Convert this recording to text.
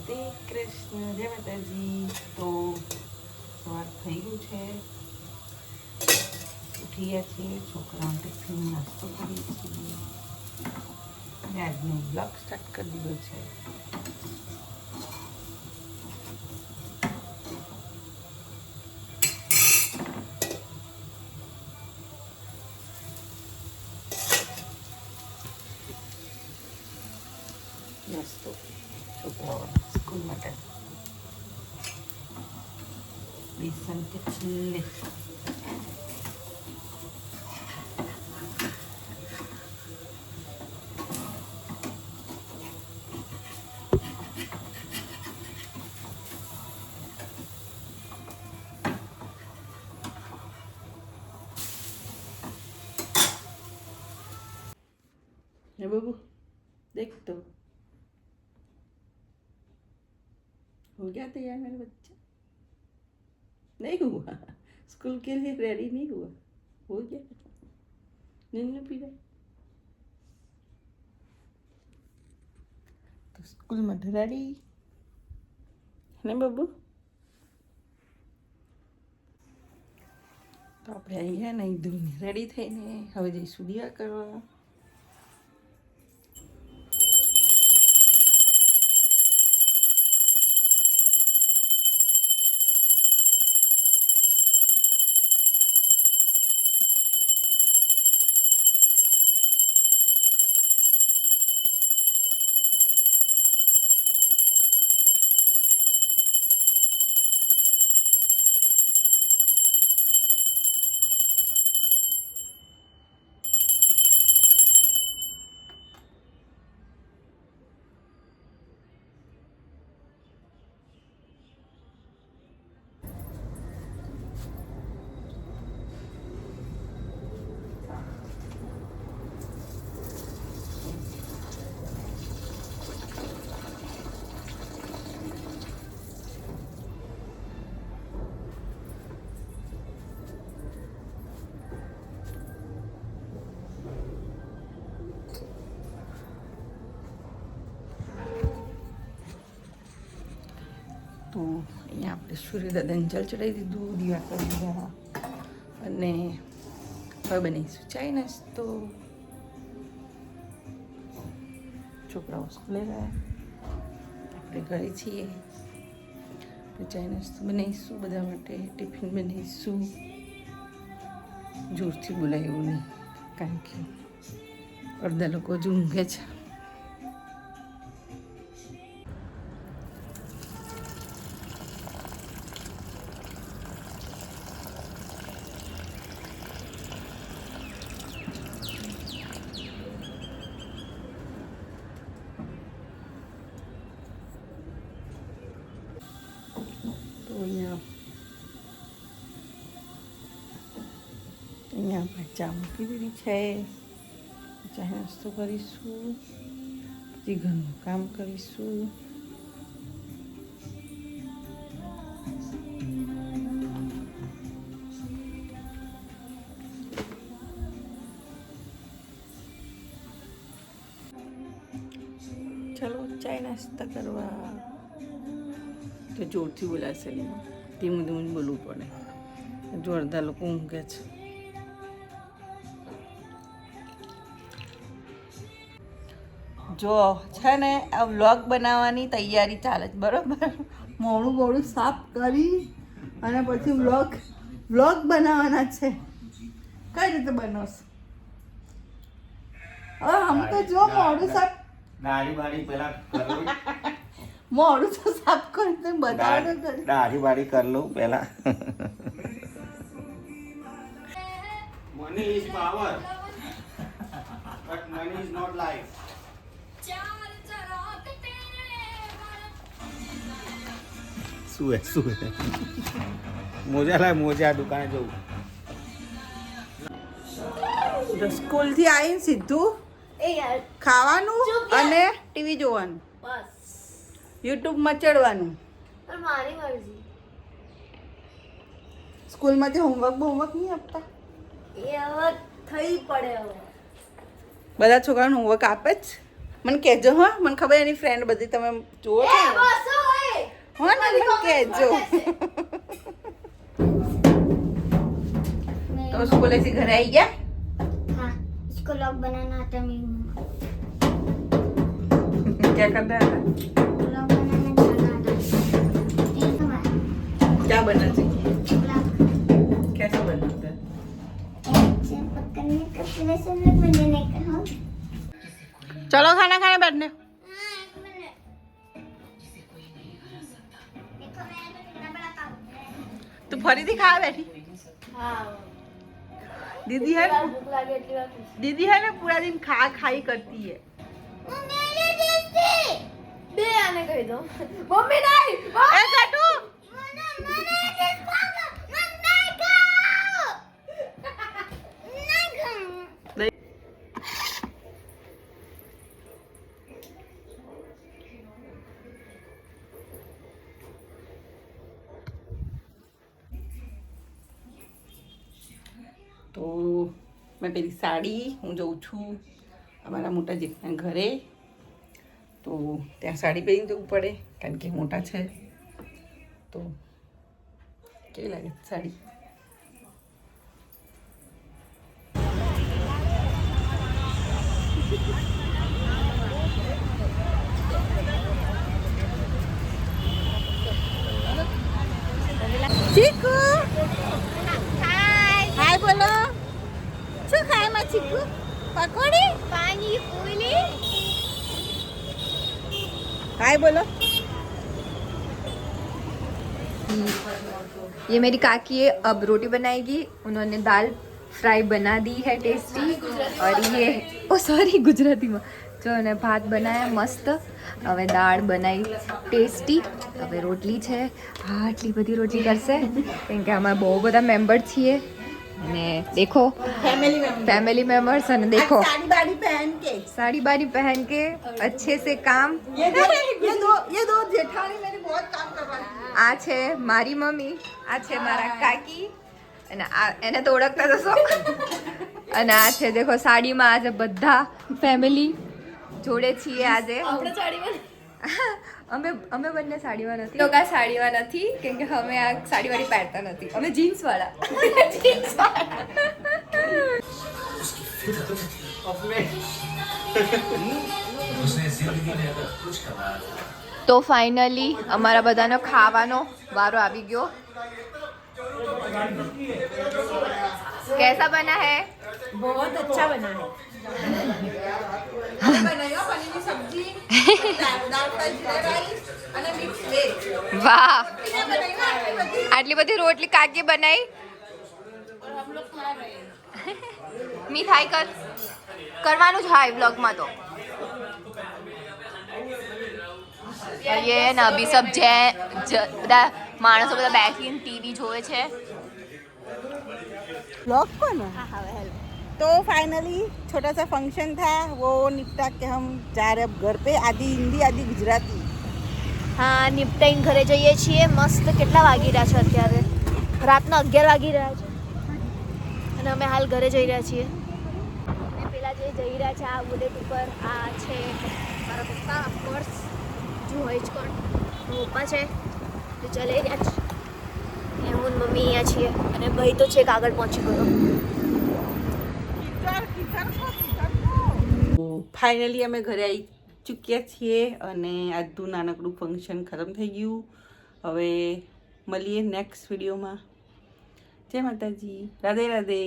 શ્રી કૃષ્ણ, જય માતાજી. તો સવાર થઈ ગયું છે, ઉઠી ગયા છીએ, છોકરાઓ ટિફિન નાસ્તો કરીએ છીએ અને આજનો બ્લોગ સ્ટાર્ટ કરી દીધો છે. નાસ્તો છોકરાઓ સ્કૂલ માટે બેસન કે છેલ્લે बाबू देख तो हो गया तैयार मेरा बच्चा? नहीं हुआ, स्कूल के लिए रेडी नहीं हुआ, हो गया नींद पी रहे तो स्कूल में रेडी है बाबू. तो આપણે અહીંયા નહીં ધોઈને રેડી થઈને હવે જઈશું દીવા કરવા. તો અહીંયા આપણે સૂર્યદાદાને જલ ચડાવી દીધું, દીવા કરી દીધા અને હવે બનાવીશું ચાય નાસ્તો. છોકરાઓ સ્કૂલે ગયા, આપણે ઘરે છીએ. ચાય નાસ્તો બનાવીશું બધા માટે, ટિફિન બનાવીશું. જોરથી બોલાય એવું નહીં, કારણ કે અડધા લોકો હજુ ઊંઘે છે. અહીંયા આપણે ચા મૂકી દીધી છે, ચા નાસ્તો કરીશું, પછી ઘરનું કામ કરીશું. ચાલો ચાય નાસ્તા કરવા. તો જોરથી બોલાશે નહીં, ધીમું ધીમું બોલવું પડે, જો અડધા લોકો ઊંઘે છે. જો છે ને આ વ્લોગ બનાવવાની તૈયારી ચાલે છે, બરાબર? મોડું સાફ કરી અને પછી વ્લોગ બનાવવાના છે. કઈ રીતે બનાવશો? હવે આમ તો જો મોડું સાફ મોડું તો સાફ કરી તો બતાવો. દાઢી બાડી કરી લઉં પહેલા. Money is power, but money is not life. શું મોજા લાય, મોજા દુકાને જવું. સ્કૂલથી આવીને સીધું ખાવાનું અને ટીવી જોવાનું, યુટ્યુબમાં ચડવાનું. મારી મરજી. સ્કૂલમાંથી હોમવર્ક નહીં આપતા? એ હવે થઈ પડે. હવે બધા છોકરાઓને હોમવર્ક આપે જ? મને કહેજો. હા, મને ખબર એની ફ્રેન્ડ બધી તમે જુઓ છો. મને કહેજો तो स्कूल से घर आई क्या हाँ इसको लॉक बनाना आता मेरी मम्मा क्या करना था लॉक बनाना जाना आता एक हमारा क्या बनना चाहिए लॉक कैसे बनता है ऐसे पकड़ने का फिर ऐसे लॉक बनाने का हाँ चलो खाना खाने बैठने देखो मैं तो कितना बड़ा काम तू फरीથી ખાવા બેઠી હા दीदी है ना ભૂખ લાગે એટલી વાર પૂછ. दीदी है ना पूरा दिन खा खाई करती है બે આને કહી દો મમ્મી નહીં ए काटू તો મેં પેલી સાડી હું જઉં છું અમારા મોટા જેઠના ઘરે તો ત્યાં સાડી પહેરીને જવું પડે કારણ કે મોટા છે તો કેવી લાગે સાડી ચીકુ હાય બોલો શું ખાય માં ચીકુ પકોડી पानी पूरी हाय बोलो ये मेरी काकी है अब रोटी बनाएगी उन्होंने दाल फ्राई बना दी है टेस्टी और ये ओ सॉरी गुजराती में जो ने भात बनाया मस्त હવે દાળ બનાવી ટેસ્ટી હવે રોટલી છે આટલી બધી રોટલી કરશે કેમ કે અમે બહુ બધા મેમ્બર છીએ અને દેખો फैमिली मेंबर्स અને देखो साड़ी बाड़ी पहन के साड़ी बाड़ी पहन के अच्छे से काम ये दो जेठानी मेरी बहुत काम करवाती આ છે મારી મમ્મી આ છે મારા કાકી અને આ એને તો ઓળખતા જશો અને આ છે દેખો સાડીમાં આજે બધા ફેમિલી જોડે છીએ આજે આપણે સાડીમાં અમે અમે બંને સાડીમાં નથી લોકો સાડીમાં નથી કેમ કે અમે આ સાડીવાળી પહેરતા નથી અમે જીન્સ વાળા જીન્સ તો ફાઇનલી અમારા બધાનો ખાવાનો વારો આવી ગયો कैसा बना है बहुत अच्छा बना है बनाया पनीर की सब्जी दाल फ्राई जीरा राइस અને મિક્સ વેજ વાહ क्या बनाया આટલી બધી રોટલી કાકી બનાવી મીઠાઈ કરવાનું જ હાય વ્લોગમાં તો ये है ना अभी सब બધા માણસો બધા બેસીને ટીવી જોવે છે ब्लॉग को ना तो फाइनली छोटा सा फंक्शन था वो निपटा के हम जा रहे अब घर पे आधी हिंदी आधी गुजराती હા નિપટાઈને ઘરે જઈએ છીએ મસ્ત કેટલા વાગી રહ્યા છે અત્યારે રાતના 11 વાગી રહ્યા છે અને અમે હાલ ઘરે જઈ રહ્યા છીએ અને પેલા જે જઈ રહ્યા છે આ બુલેટ ઉપર આ છે મારા પપ્પા ઓફકોર્સ જો હોય જ કોણ પપ્પા છે તો ચલે રહ્યા છે અને હું ને મમ્મી અહીંયા છીએ અને ભાઈ તો છેક આગળ પહોંચી ગયો ફાઇનલી અમે ઘરે આવી ચૂક્યા છીએ અને આજનું નાનકડું ફંક્શન ખતમ થઈ ગયું હવે મળીએ નેક્સ્ટ વિડીયોમાં જય માતાજી રાધે રાધે